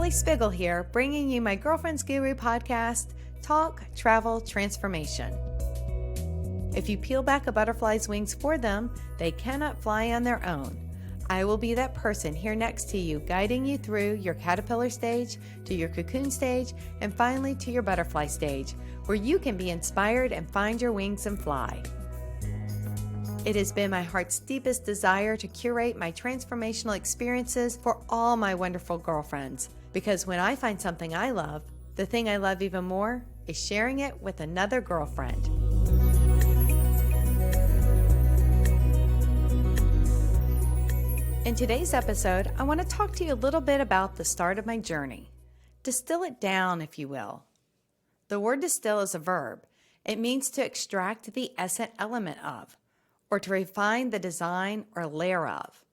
Kelly Spiggle here, bringing you my Girlfriend's Guru podcast, Talk, Travel, Transformation. If you peel back a butterfly's wings for them, they cannot fly on their own. I will be that person here next to you, guiding you through your caterpillar stage, to your cocoon stage, and finally to your butterfly stage, where you can be inspired and find your wings and fly. It has been my heart's deepest desire to curate my transformational experiences for all my wonderful girlfriends, because when I find something I love, the thing I love even more is sharing it with another girlfriend. In today's episode, I want to talk to you a little bit about the start of my journey. Distill it down, if you will. The word distill is a verb. It means to extract the essence element of, or to refine the design or layer of.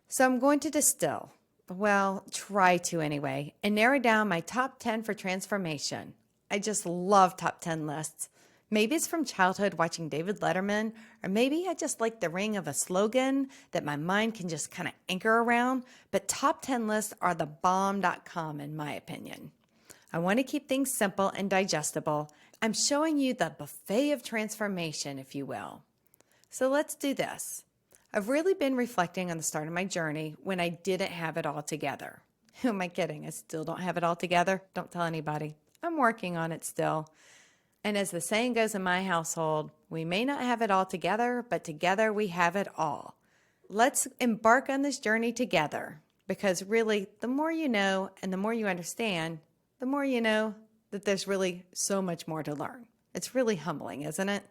So I'm going to distill, well, try to anyway, and narrow down my top 10 for transformation. I just love top 10 lists. Maybe it's from childhood watching David Letterman, or maybe I just like the ring of a slogan that my mind can just kind of anchor around, but top 10 lists are the bomb.com in my opinion. I want to keep things simple and digestible. I'm showing you the buffet of transformation, if you will. So let's do this. I've really been reflecting on the start of my journey when I didn't have it all together. Who am I kidding? I still don't have it all together. Don't tell anybody. I'm working on it still. And as the saying goes in my household, we may not have it all together, but together we have it all. Let's embark on this journey together, because really, the more you know and the more you understand, the more you know that there's really so much more to learn. It's really humbling, isn't it?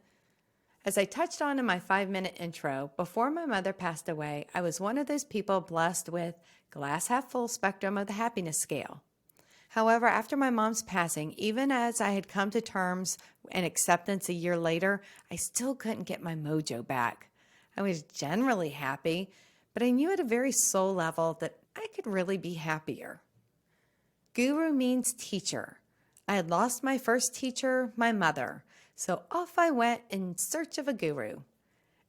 As I touched on in my 5-minute intro, before my mother passed away, I was one of those people blessed with glass half full spectrum of the happiness scale. However, after my mom's passing, even as I had come to terms and acceptance a year later, I still couldn't get my mojo back. I was generally happy, but I knew at a very soul level that I could really be happier. Guru means teacher. I had lost my first teacher, my mother. So off I went in search of a guru.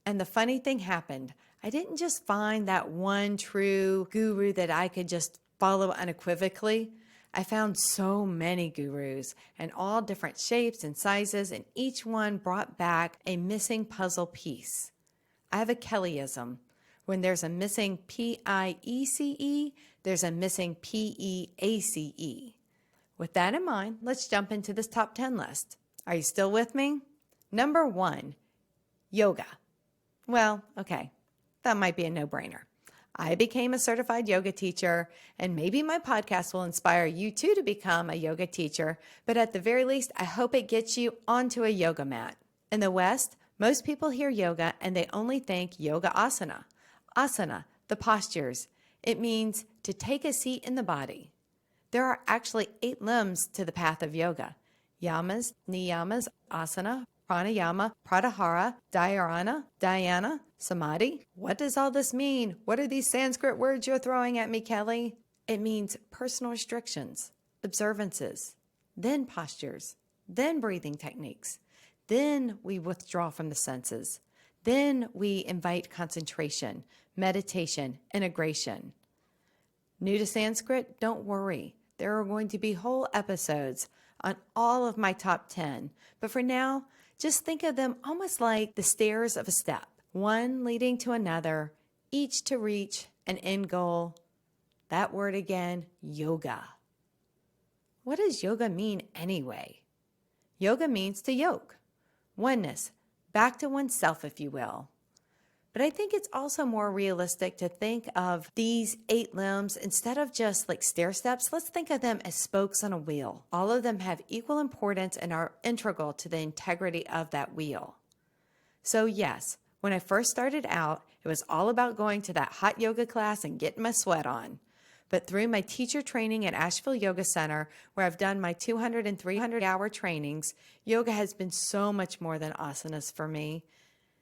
And the funny thing happened. I didn't just find that one true guru that I could just follow unequivocally. I found so many gurus and all different shapes and sizes, and each one brought back a missing puzzle piece. I have a Kellyism. When there's a missing P-I-E-C-E, there's a missing P-E-A-C-E. With that in mind, let's jump into this top 10 list. Are you still with me? Number 1, yoga. Well, okay, that might be a no-brainer. I became a certified yoga teacher, and maybe my podcast will inspire you too to become a yoga teacher, but at the very least, I hope it gets you onto a yoga mat. In the West, most people hear yoga and they only think yoga asana. Asana, the postures. It means to take a seat in the body. There are actually 8 limbs to the path of yoga. Yamas, niyamas, asana, pranayama, pratyahara, dhyana, dhyana, samadhi. What does all this mean? What are these Sanskrit words you're throwing at me, Kelly? It means personal restrictions, observances, then postures, then breathing techniques. Then we withdraw from the senses. Then we invite concentration, meditation, integration. New to Sanskrit? Don't worry. There are going to be whole episodes on all of my top 10. But for now, just think of them almost like the stairs of a step, one leading to another, each to reach an end goal. That word again, yoga. What does yoga mean anyway? Yoga means to yoke, oneness, back to oneself, if you will. But I think it's also more realistic to think of these 8 limbs instead of just like stair steps. Let's think of them as spokes on a wheel. All of them have equal importance and are integral to the integrity of that wheel. So yes, when I first started out, it was all about going to that hot yoga class and getting my sweat on. But through my teacher training at Asheville Yoga Center, where I've done my 200 and 300-hour trainings, yoga has been so much more than asanas for me.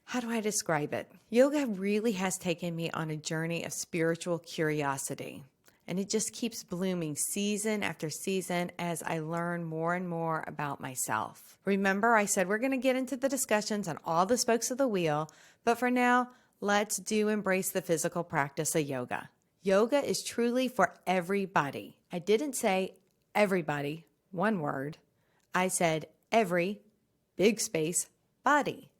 How do I describe it? Yoga really has taken me on a journey of spiritual curiosity, and it just keeps blooming season after season as I learn more and more about myself. Remember, I said we're going to get into the discussions on all the spokes of the wheel, but for now, let's embrace the physical practice of yoga. Yoga is truly for everybody. I didn't say everybody, one word. I said every, big space, body.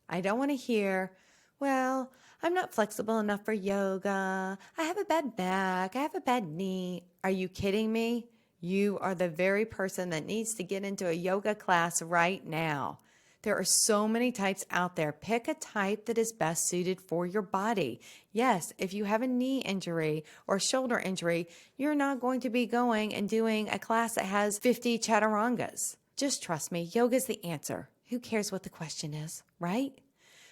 I don't want to hear, well, I'm not flexible enough for yoga. I have a bad back. I have a bad knee. Are you kidding me? You are the very person that needs to get into a yoga class right now. There are so many types out there. Pick a type that is best suited for your body. Yes, if you have a knee injury or shoulder injury, you're not going to be going and doing a class that has 50 chaturangas. Just trust me, yoga is the answer. Who cares what the question is, right?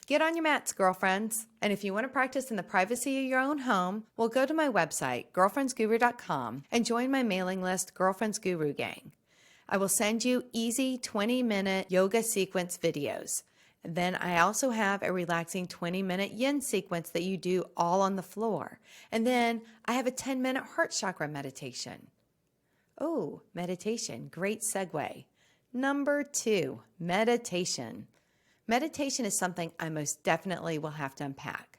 Get on your mats, girlfriends. And if you want to practice in the privacy of your own home, well, go to my website, girlfriendsguru.com, and join my mailing list, Girlfriends Guru Gang. I will send you easy 20-minute yoga sequence videos. Then I also have a relaxing 20-minute yin sequence that you do all on the floor. And then I have a 10-minute heart chakra meditation. Oh, meditation, great segue. Number 2, meditation. Meditation is something I most definitely will have to unpack.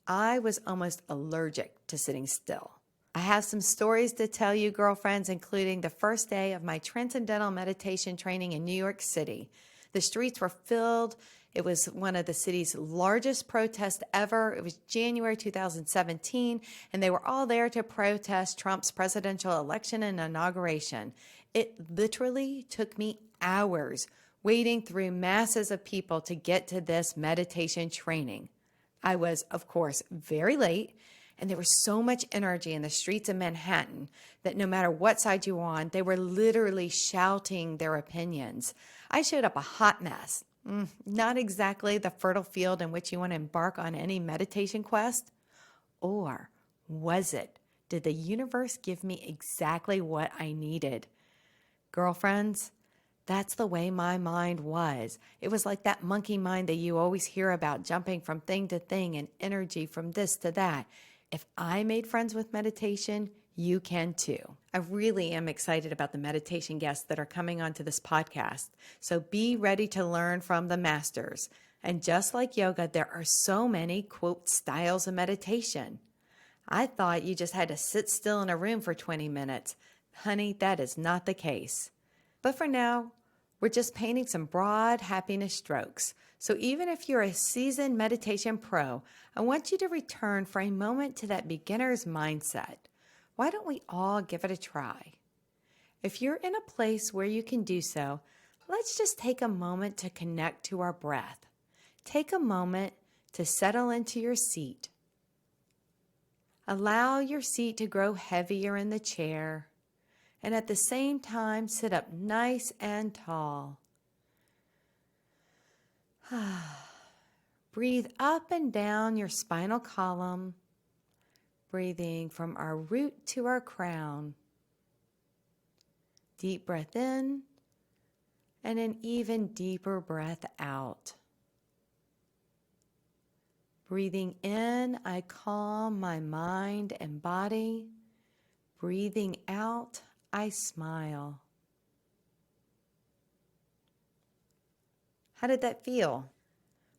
I was almost allergic to sitting still. I have some stories to tell you, girlfriends, including the first day of my transcendental meditation training in New York City. The streets were filled. It was one of the city's largest protests ever. It was January 2017, and they were all there to protest Trump's presidential election and inauguration. It literally took me hours wading through masses of people to get to this meditation training. I was, of course, very late, and there was so much energy in the streets of Manhattan that no matter what side you were on, they were literally shouting their opinions. I showed up a hot mess. Not exactly the fertile field in which you want to embark on any meditation quest. Or was it? Did the universe give me exactly what I needed? Girlfriends, that's the way my mind was. It was like that monkey mind that you always hear about, jumping from thing to thing and energy from this to that. If I made friends with meditation, you can too. I really am excited about the meditation guests that are coming onto this podcast. So be ready to learn from the masters. And just like yoga, there are so many, quote, styles of meditation. I thought you just had to sit still in a room for 20 minutes. Honey, that is not the case. But for now, we're just painting some broad happiness strokes. So even if you're a seasoned meditation pro, I want you to return for a moment to that beginner's mindset. Why don't we all give it a try? If you're in a place where you can do so, let's just take a moment to connect to our breath. Take a moment to settle into your seat. Allow your seat to grow heavier in the chair, and at the same time, sit up nice and tall. Breathe up and down your spinal column, breathing from our root to our crown. Deep breath in, and an even deeper breath out. Breathing in, I calm my mind and body. Breathing out, I smile. How did that feel?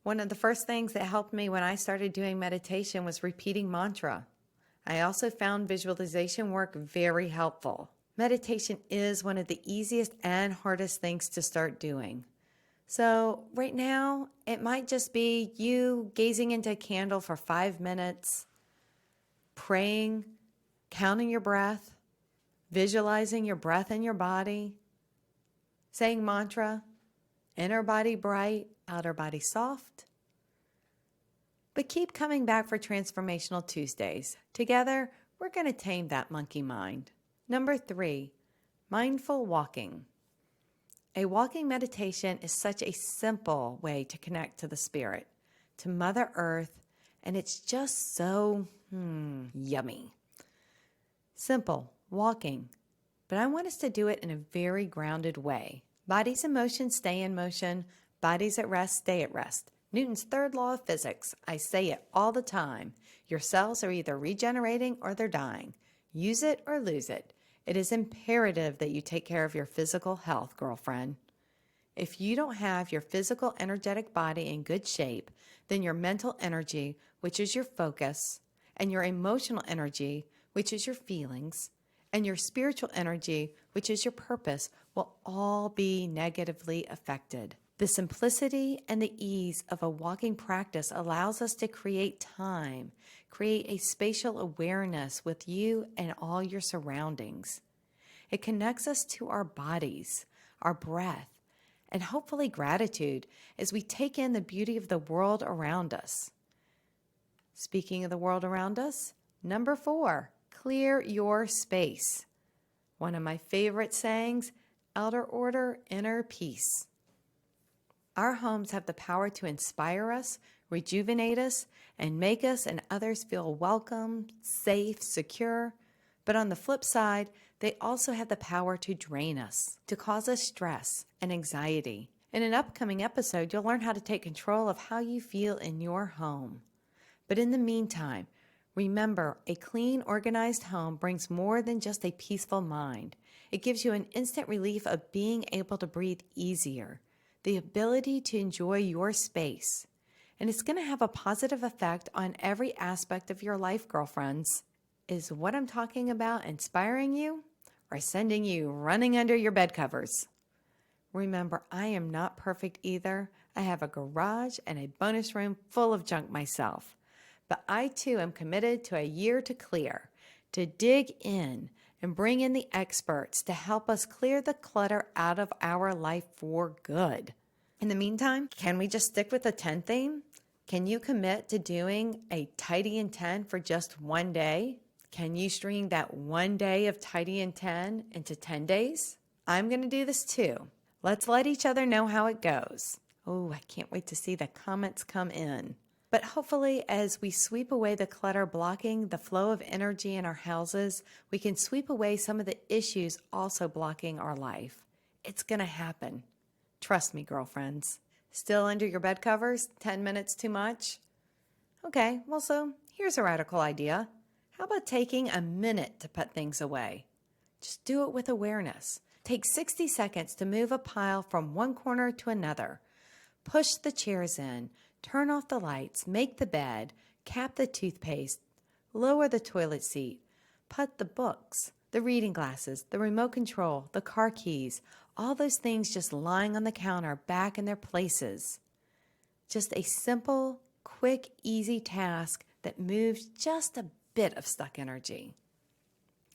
One of the first things that helped me when I started doing meditation was repeating mantra. I also found visualization work very helpful. Meditation is one of the easiest and hardest things to start doing. So right now, it might just be you gazing into a candle for 5 minutes, praying, counting your breath, visualizing your breath in your body, saying mantra, inner body bright, outer body soft. But keep coming back for Transformational Tuesdays. Together, we're going to tame that monkey mind. Number 3, mindful walking. A walking meditation is such a simple way to connect to the spirit, to Mother Earth, and it's just so yummy. Simple, walking, but I want us to do it in a very grounded way. Bodies in motion stay in motion. Bodies at rest stay at rest. Newton's third law of physics. I say it all the time. Your cells are either regenerating or they're dying. Use it or lose it. It is imperative that you take care of your physical health, girlfriend. If you don't have your physical, energetic body in good shape, then your mental energy, which is your focus, and your emotional energy, which is your feelings, and your spiritual energy, which is your purpose, will all be negatively affected. The simplicity and the ease of a walking practice allows us to create time, create a spatial awareness with you and all your surroundings. It connects us to our bodies, our breath, and hopefully gratitude as we take in the beauty of the world around us. Speaking of the world around us, number 4, clear your space. One of my favorite sayings, outer order, inner peace. Our homes have the power to inspire us, rejuvenate us, and make us and others feel welcome, safe, secure. But on the flip side, they also have the power to drain us, to cause us stress and anxiety. In an upcoming episode, you'll learn how to take control of how you feel in your home. But in the meantime, remember, a clean, organized home brings more than just a peaceful mind. It gives you an instant relief of being able to breathe easier, the ability to enjoy your space. And it's going to have a positive effect on every aspect of your life, girlfriends. Is what I'm talking about inspiring you or sending you running under your bed covers? Remember, I am not perfect either. I have a garage and a bonus room full of junk myself. But I too am committed to a year to clear, to dig in and bring in the experts to help us clear the clutter out of our life for good. In the meantime, can we just stick with the 10 theme? Can you commit to doing a tidy in 10 for just one day? Can you string that one day of tidy in 10 into 10 days? I'm going to do this too. Let's let each other know how it goes. Oh, I can't wait to see the comments come in. But hopefully, as we sweep away the clutter blocking the flow of energy in our houses, we can sweep away some of the issues also blocking our life. It's going to happen. Trust me, girlfriends. Still under your bed covers? 10 minutes too much? Okay, well, so here's a radical idea. How about taking a minute to put things away? Just do it with awareness. Take 60 seconds to move a pile from one corner to another. Push the chairs in. Turn off the lights, make the bed, cap the toothpaste, lower the toilet seat, put the books, the reading glasses, the remote control, the car keys, all those things just lying on the counter back in their places. Just a simple, quick, easy task that moves just a bit of stuck energy.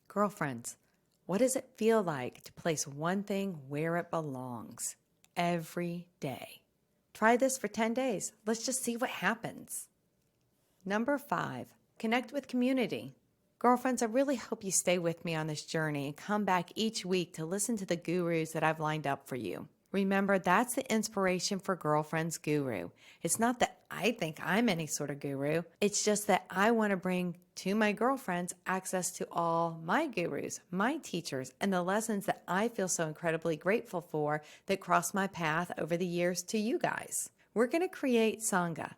Girlfriends, what does it feel like to place one thing where it belongs every day? Try this for 10 days. Let's just see what happens. Number 5, connect with community. Girlfriends, I really hope you stay with me on this journey and come back each week to listen to the gurus that I've lined up for you. Remember, that's the inspiration for Girlfriends Guru. It's not that I think I'm any sort of guru. It's just that I want to bring to my girlfriends access to all my gurus, my teachers, and the lessons that I feel so incredibly grateful for that crossed my path over the years to you guys. We're going to create Sangha.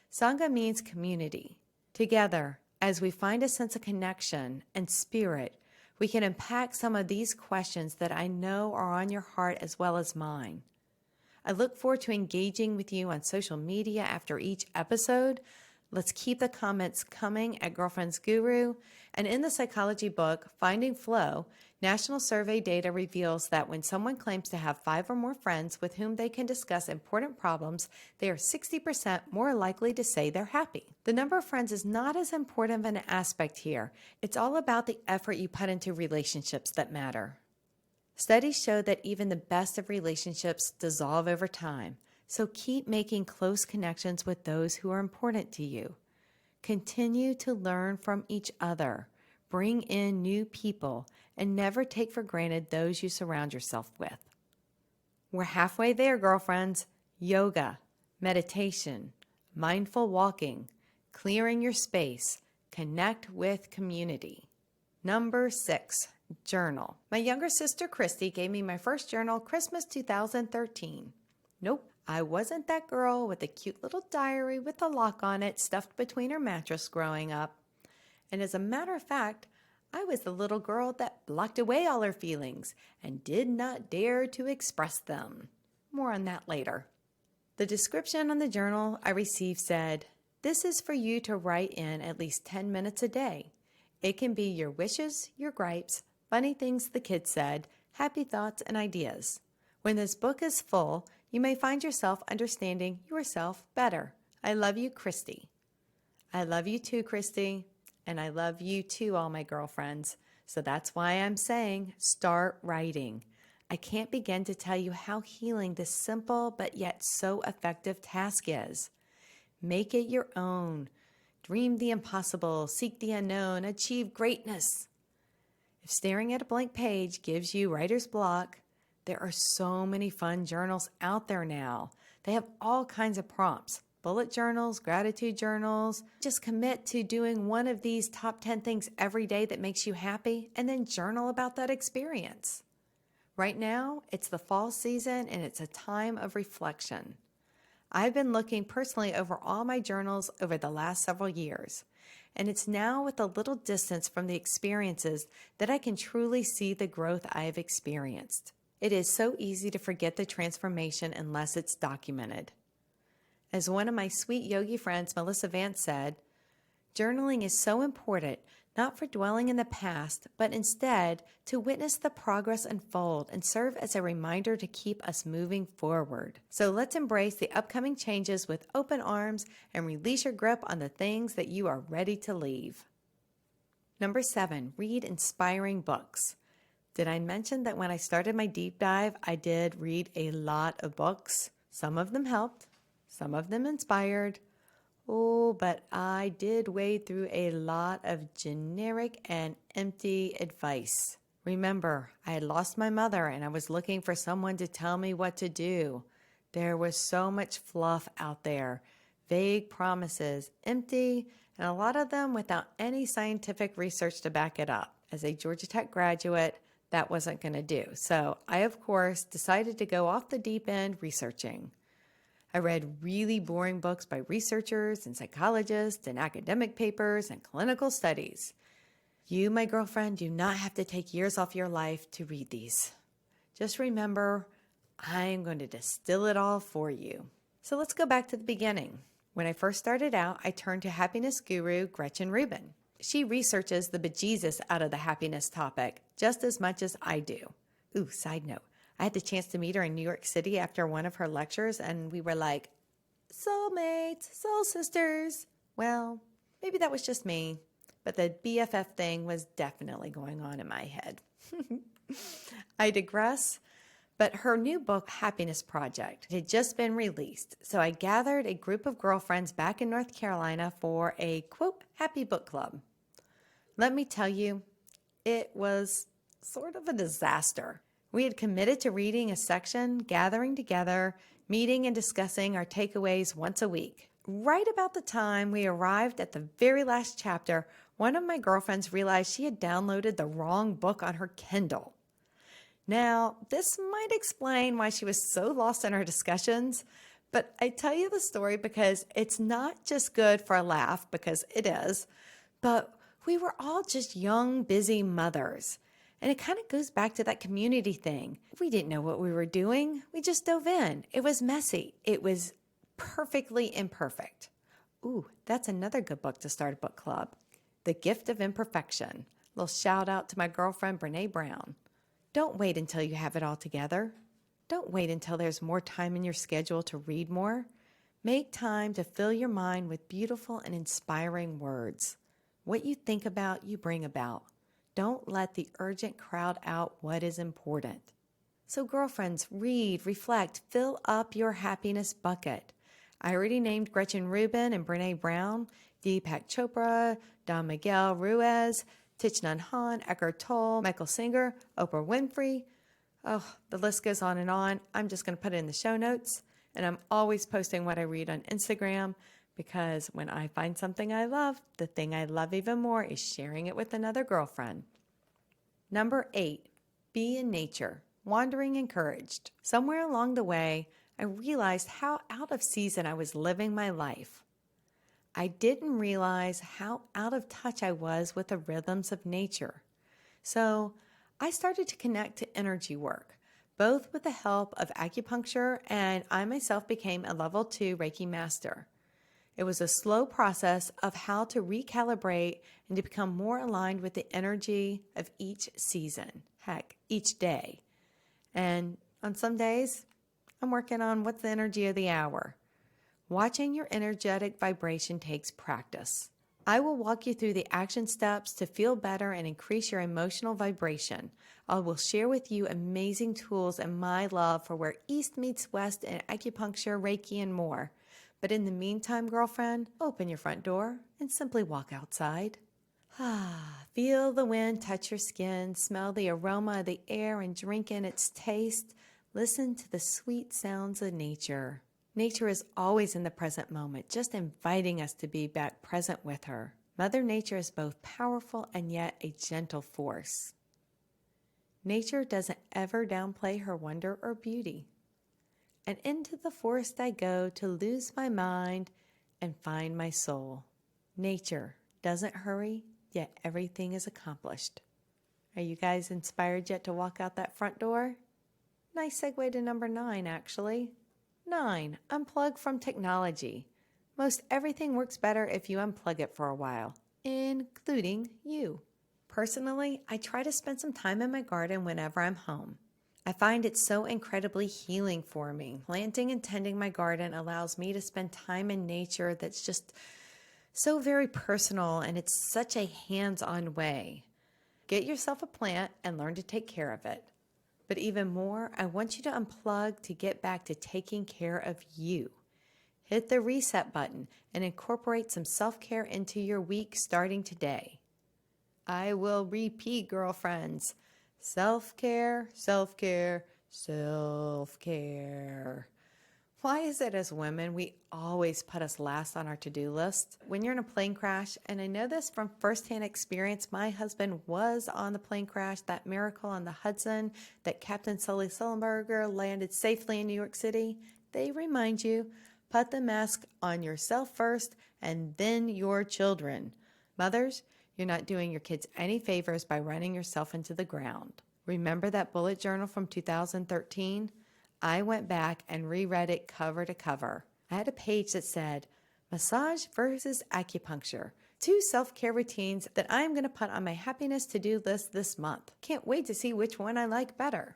Sangha means community. Together, as we find a sense of connection and spirit, we can unpack some of these questions that I know are on your heart as well as mine. I look forward to engaging with you on social media after each episode. Let's keep the comments coming at Girlfriends Guru. And in the psychology book, Finding Flow, national survey data reveals that when someone claims to have 5 or more friends with whom they can discuss important problems, they are 60% more likely to say they're happy. The number of friends is not as important of an aspect here. It's all about the effort you put into relationships that matter. Studies show that even the best of relationships dissolve over time, so keep making close connections with those who are important to you. Continue to learn from each other, bring in new people, and never take for granted those you surround yourself with. We're halfway there, girlfriends. Yoga, meditation, mindful walking, clearing your space, connect with community. Number 6. Journal. My younger sister, Christy, gave me my first journal Christmas 2013. Nope, I wasn't that girl with a cute little diary with a lock on it stuffed between her mattress growing up. And as a matter of fact, I was the little girl that blocked away all her feelings and did not dare to express them. More on that later. The description on the journal I received said, This is for you to write in at least 10 minutes a day. It can be your wishes, your gripes, funny things the kids said, happy thoughts, and ideas. When this book is full, you may find yourself understanding yourself better. I love you, Christy. I love you too, Christy. And I love you too, all my girlfriends. So that's why I'm saying start writing. I can't begin to tell you how healing this simple but yet so effective task is. Make it your own. Dream the impossible, seek the unknown, achieve greatness. If staring at a blank page gives you writer's block, there are so many fun journals out there now. They have all kinds of prompts, bullet journals, gratitude journals. Just commit to doing one of these top 10 things every day that makes you happy, and then journal about that experience. Right now, it's the fall season and it's a time of reflection. I've been looking personally over all my journals over the last several years, and it's now with a little distance from the experiences that I can truly see the growth I have experienced. It is so easy to forget the transformation unless it's documented. As one of my sweet yogi friends, Melissa Vance, said, journaling is so important, not for dwelling in the past, but instead to witness the progress unfold and serve as a reminder to keep us moving forward. So let's embrace the upcoming changes with open arms and release your grip on the things that you are ready to leave. Number 7, read inspiring books. Did I mention that when I started my deep dive, I did read a lot of books? Some of them helped, some of them inspired. Oh, but I did wade through a lot of generic and empty advice. Remember, I had lost my mother and I was looking for someone to tell me what to do. There was so much fluff out there, vague promises, empty, and a lot of them without any scientific research to back it up. As a Georgia Tech graduate, that wasn't going to do. So I, of course, decided to go off the deep end researching. I read really boring books by researchers and psychologists and academic papers and clinical studies. You, my girlfriend, do not have to take years off your life to read these. Just remember, I'm going to distill it all for you. So let's go back to the beginning. When I first started out, I turned to happiness guru Gretchen Rubin. She researches the bejesus out of the happiness topic just as much as I do. Ooh, side note. I had the chance to meet her in New York City after one of her lectures, and we were like, soulmates, soul sisters. Well, maybe that was just me, but the BFF thing was definitely going on in my head. I digress, but her new book, Happiness Project, had just been released, so I gathered a group of girlfriends back in North Carolina for a, quote, happy book club. Let me tell you, it was sort of a disaster. We had committed to reading a section, gathering together, meeting and discussing our takeaways once a week. Right about the time we arrived at the very last chapter, one of my girlfriends realized she had downloaded the wrong book on her Kindle. Now, this might explain why she was so lost in our discussions, but I tell you the story because it's not just good for a laugh, because it is, but we were all just young, busy mothers. And it kind of goes back to that community thing. We didn't know what we were doing. We just dove in. It was messy. It was perfectly imperfect. Ooh, that's another good book to start a book club. The Gift of Imperfection. Little shout out to my girlfriend, Brene Brown. Don't wait until you have it all together. Don't wait until there's more time in your schedule to read more. Make time to fill your mind with beautiful and inspiring words. What you think about, you bring about. Don't let the urgent crowd out what is important. So girlfriends, read, reflect, fill up your happiness bucket. I already named Gretchen Rubin and Brene Brown, Deepak Chopra, Don Miguel Ruiz, Thich Nhat Hanh, Eckhart Tolle, Michael Singer, Oprah Winfrey. Oh, the list goes on and on. I'm just going to put it in the show notes. And I'm always posting what I read on Instagram, because when I find something I love, the thing I love even more is sharing it with another girlfriend. Number 8, be in nature, wandering encouraged. Somewhere along the way, I realized how out of season I was living my life. I didn't realize how out of touch I was with the rhythms of nature. So I started to connect to energy work, both with the help of acupuncture, and I myself became a level 2 Reiki master. It was a slow process of how to recalibrate and to become more aligned with the energy of each season, heck, each day. And on some days, I'm working on what's the energy of the hour. Watching your energetic vibration takes practice. I will walk you through the action steps to feel better and increase your emotional vibration. I will share with you amazing tools and my love for where East meets West in acupuncture, Reiki, and more. But in the meantime, girlfriend, open your front door and simply walk outside. Feel the wind touch your skin, smell the aroma of the air and drink in its taste. Listen to the sweet sounds of nature. Nature is always in the present moment, just inviting us to be back present with her. Mother Nature is both powerful and yet a gentle force. Nature doesn't ever downplay her wonder or beauty. And into the forest I go to lose my mind and find my soul. Nature doesn't hurry, yet everything is accomplished. Are you guys inspired yet to walk out that front door? Nice segue to number 9, actually. 9, unplug from technology. Most everything works better if you unplug it for a while, including you. Personally, I try to spend some time in my garden whenever I'm home. I find it so incredibly healing for me. Planting and tending my garden allows me to spend time in nature that's just so very personal, and it's such a hands-on way. Get yourself a plant and learn to take care of it. But even more, I want you to unplug to get back to taking care of you. Hit the reset button and incorporate some self-care into your week starting today. I will repeat, girlfriends. Self-care, self-care, self-care. Why is it as women we always put us last on our to-do list? When you're in a plane crash, and I know this from firsthand experience, my husband was on the plane crash, that miracle on the Hudson that Captain Sully Sullenberger landed safely in New York City. They remind you, put the mask on yourself first and then your children. Mothers, you're not doing your kids any favors by running yourself into the ground. Remember that bullet journal from 2013? I went back and reread it cover to cover. I had a page that said, Massage versus Acupuncture, 2 self-care routines that I'm going to put on my happiness to-do list this month. Can't wait to see which one I like better.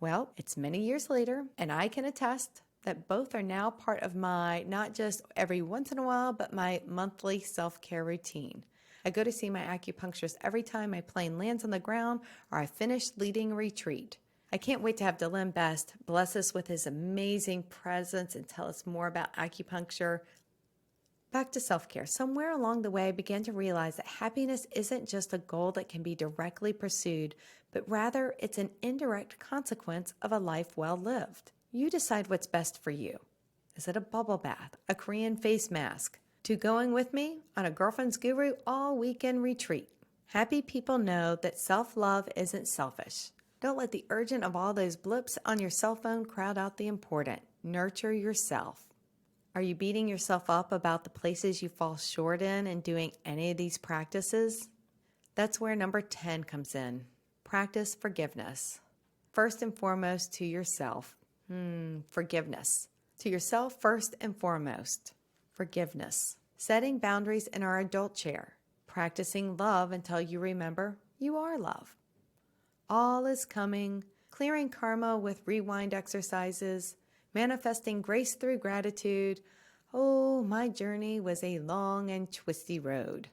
Well, it's many years later, and I can attest that both are now part of my, not just every once in a while, but my monthly self-care routine. I go to see my acupuncturist every time my plane lands on the ground or I finish leading a retreat. I can't wait to have Dylan Best bless us with his amazing presence and tell us more about acupuncture. Back to self-care. Somewhere along the way, I began to realize that happiness isn't just a goal that can be directly pursued, but rather it's an indirect consequence of a life well lived. You decide what's best for you. Is it a bubble bath, a Korean face mask, to going with me on a Girlfriend's Guru all-weekend retreat? Happy people know that self-love isn't selfish. Don't let the urgent of all those blips on your cell phone crowd out the important. Nurture yourself. Are you beating yourself up about the places you fall short in doing any of these practices? That's where number 10 comes in. Practice forgiveness. First and foremost, to yourself. Forgiveness. To yourself first and foremost. Forgiveness. Setting boundaries in our adult chair. Practicing love until you remember you are love. All is coming. Clearing karma with rewind exercises. Manifesting grace through gratitude. Oh, my journey was a long and twisty road.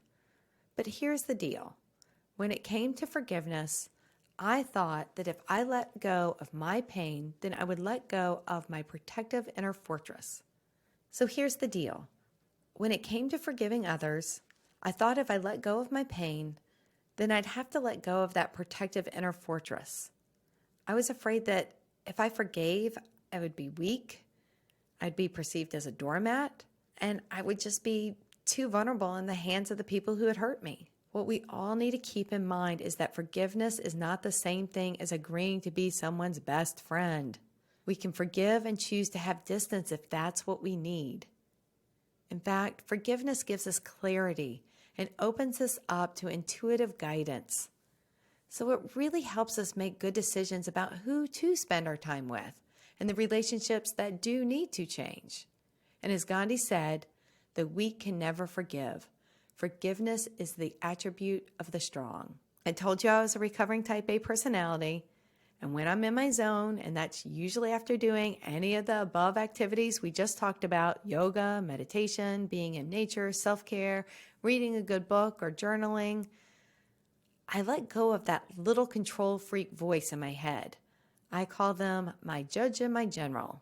But here's the deal. When it came to forgiveness, I thought that if I let go of my pain, then I would let go of my protective inner fortress. So here's the deal. When it came to forgiving others, I thought if I let go of my pain, then I'd have to let go of that protective inner fortress. I was afraid that if I forgave, I would be weak, I'd be perceived as a doormat, and I would just be too vulnerable in the hands of the people who had hurt me. What we all need to keep in mind is that forgiveness is not the same thing as agreeing to be someone's best friend. We can forgive and choose to have distance if that's what we need. In fact, forgiveness gives us clarity and opens us up to intuitive guidance. So it really helps us make good decisions about who to spend our time with and the relationships that do need to change. And as Gandhi said, The weak can never forgive. Forgiveness is the attribute of the strong. I told you I was a recovering type A personality, and when I'm in my zone, and that's usually after doing any of the above activities we just talked about, yoga, meditation, being in nature, self-care, reading a good book, or journaling, I let go of that little control freak voice in my head. I call them my judge and my general.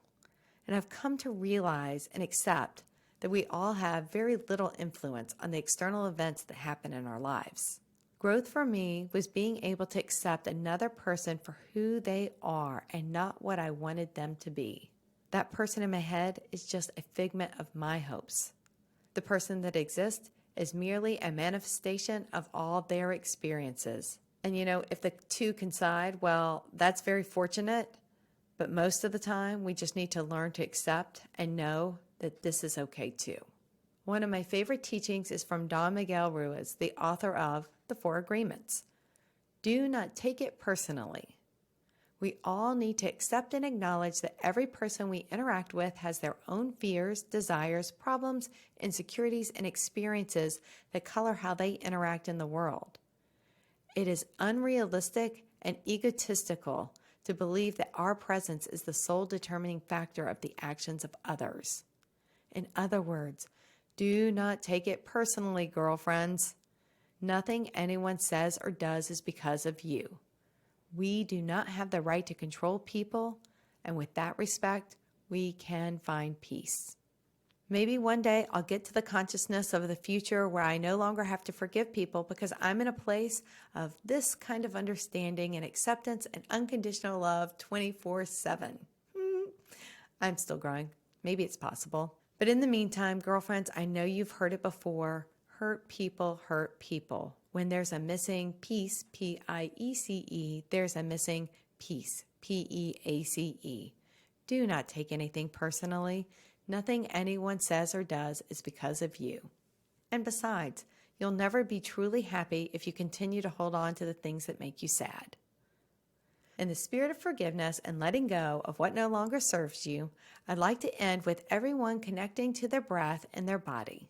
And I've come to realize and accept that we all have very little influence on the external events that happen in our lives. Growth for me was being able to accept another person for who they are and not what I wanted them to be. That person in my head is just a figment of my hopes. The person that exists is merely a manifestation of all their experiences. And if the two coincide, well, that's very fortunate. But most of the time, we just need to learn to accept and know that this is okay too. One of my favorite teachings is from Don Miguel Ruiz, the author of The Four Agreements. Do not take it personally. We all need to accept and acknowledge that every person we interact with has their own fears, desires, problems, insecurities, and experiences that color how they interact in the world. It is unrealistic and egotistical to believe that our presence is the sole determining factor of the actions of others. In other words, do not take it personally, girlfriends. Nothing anyone says or does is because of you. We do not have the right to control people, and with that respect, we can find peace. Maybe one day I'll get to the consciousness of the future where I no longer have to forgive people because I'm in a place of this kind of understanding and acceptance and unconditional love 24/7. I'm still growing. Maybe it's possible. But in the meantime, girlfriends, I know you've heard it before. Hurt people hurt people. When there's a missing piece, P-I-E-C-E, there's a missing peace, P-E-A-C-E. Do not take anything personally. Nothing anyone says or does is because of you. And besides, you'll never be truly happy if you continue to hold on to the things that make you sad. In the spirit of forgiveness and letting go of what no longer serves you, I'd like to end with everyone connecting to their breath and their body.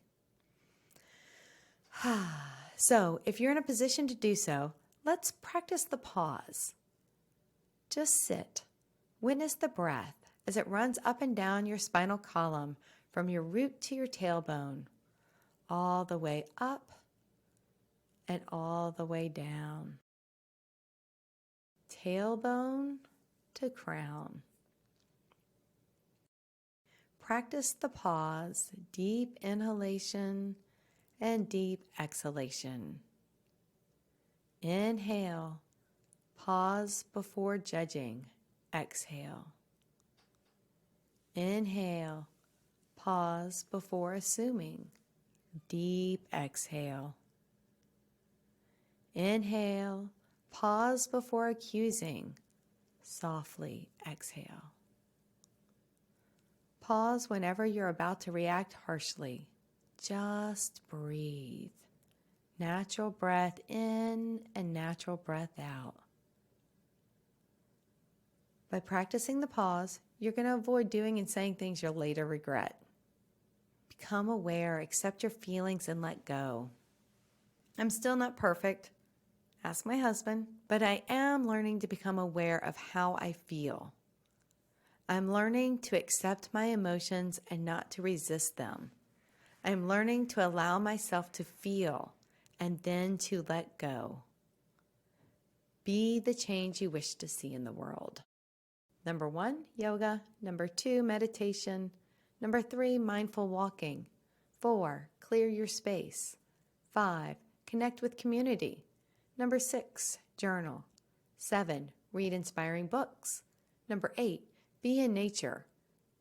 So, if you're in a position to do so, let's practice the pause. Just sit. Witness the breath as it runs up and down your spinal column from your root to your tailbone, all the way up and all the way down. Tailbone to crown. Practice the pause, deep inhalation and deep exhalation. Inhale, pause before judging, exhale. Inhale, pause before assuming, deep exhale. Inhale, pause before accusing, softly exhale. Pause whenever you're about to react harshly. Just breathe. Natural breath in and natural breath out. By practicing the pause, you're going to avoid doing and saying things you'll later regret. Become aware, accept your feelings, and let go. I'm still not perfect. Ask my husband, but I am learning to become aware of how I feel. I'm learning to accept my emotions and not to resist them. I'm learning to allow myself to feel and then to let go. Be the change you wish to see in the world. Number 1, yoga. Number 2, meditation. Number 3, mindful walking. 4, clear your space. 5, connect with community. Number 6, journal. 7, read inspiring books. Number 8, be in nature.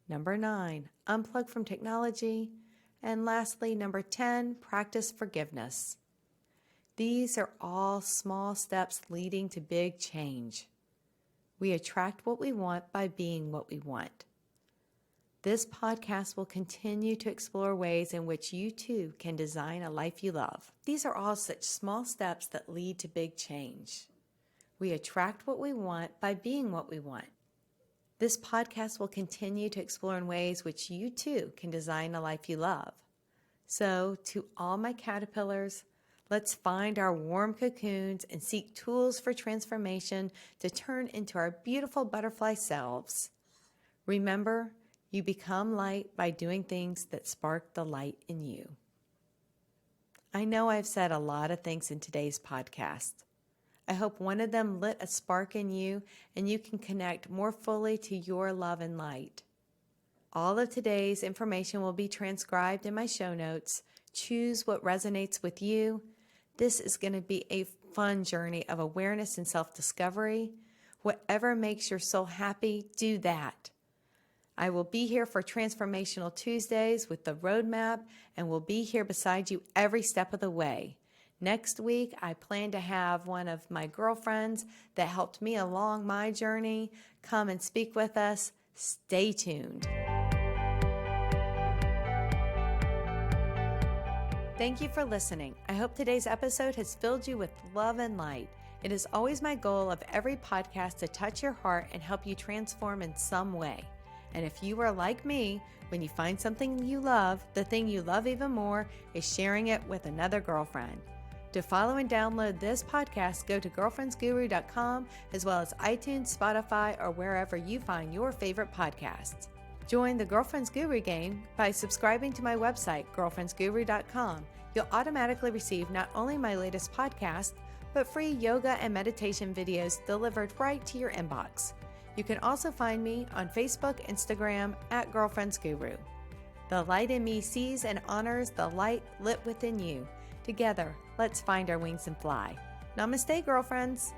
Number 9, unplug from technology. And lastly, number 10, practice forgiveness. These are all small steps leading to big change. We attract what we want by being what we want. This podcast will continue to explore ways in which you too can design a life you love. These are all such small steps that lead to big change. We attract what we want by being what we want. This podcast will continue to explore in ways which you too can design a life you love. So, to all my caterpillars, let's find our warm cocoons and seek tools for transformation to turn into our beautiful butterfly selves. Remember, you become light by doing things that spark the light in you. I know I've said a lot of things in today's podcast. I hope one of them lit a spark in you and you can connect more fully to your love and light. All of today's information will be transcribed in my show notes. Choose what resonates with you. This is going to be a fun journey of awareness and self-discovery. Whatever makes your soul happy, do that. I will be here for Transformational Tuesdays with the roadmap and will be here beside you every step of the way. Next week, I plan to have one of my girlfriends that helped me along my journey come and speak with us. Stay tuned. Thank you for listening. I hope today's episode has filled you with love and light. It is always my goal of every podcast to touch your heart and help you transform in some way. And if you are like me, when you find something you love, the thing you love even more is sharing it with another girlfriend. To follow and download this podcast, go to girlfriendsguru.com as well as iTunes, Spotify, or wherever you find your favorite podcasts. Join the Girlfriends Guru game by subscribing to my website, girlfriendsguru.com. You'll automatically receive not only my latest podcast, but free yoga and meditation videos delivered right to your inbox. You can also find me on Facebook, Instagram at Girlfriends Guru. The light in me sees and honors the light lit within you. Together, let's find our wings and fly. Namaste, girlfriends.